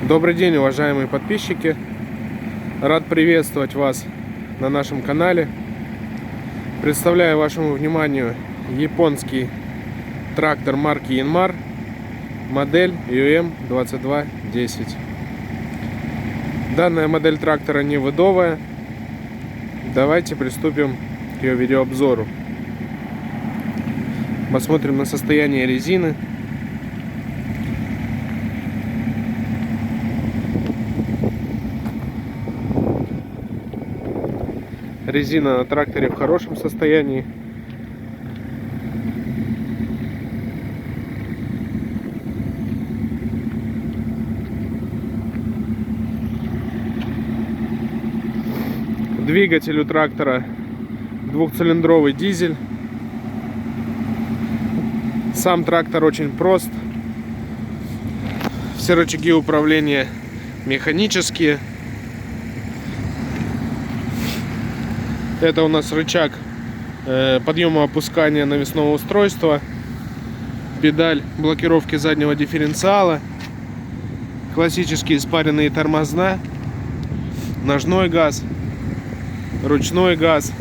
Добрый день, уважаемые подписчики! Рад приветствовать вас на нашем канале. Представляю вашему вниманию японский трактор марки Yanmar, модель UM2210. Данная модель трактора не выдовая. Давайте приступим к ее видеообзору. Посмотрим на состояние резины. Резина на тракторе в хорошем состоянии. Двигатель у трактора двухцилиндровый дизель. Сам трактор очень прост. Все рычаги управления механические. Это у нас рычаг подъема-опускания навесного устройства, педаль блокировки заднего дифференциала, классические спаренные тормоза, ножной газ, ручной газ,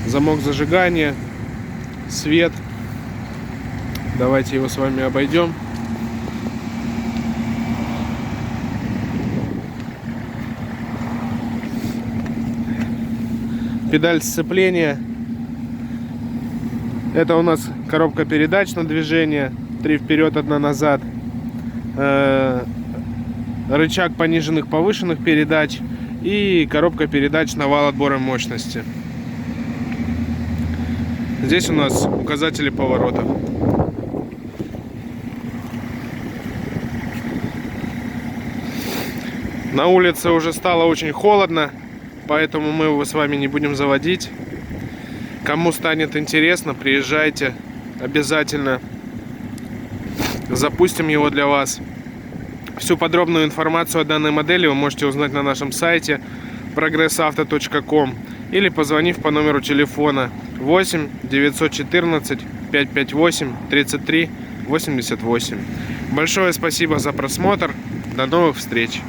замок зажигания, свет. Давайте его с вами обойдем. Педаль сцепления. Это у нас коробка передач на движение. 3 вперед, 1 назад. Рычаг пониженных, повышенных передач. И коробка передач на вал отбора мощности. Здесь у нас указатели поворотов. На улице уже стало очень холодно, поэтому мы его с вами не будем заводить. Кому станет интересно, приезжайте обязательно. Запустим его для вас. Всю подробную информацию о данной модели вы можете узнать на нашем сайте progressauto.com или позвонив по номеру телефона 8 914 558 33 88. Большое спасибо за просмотр. До новых встреч!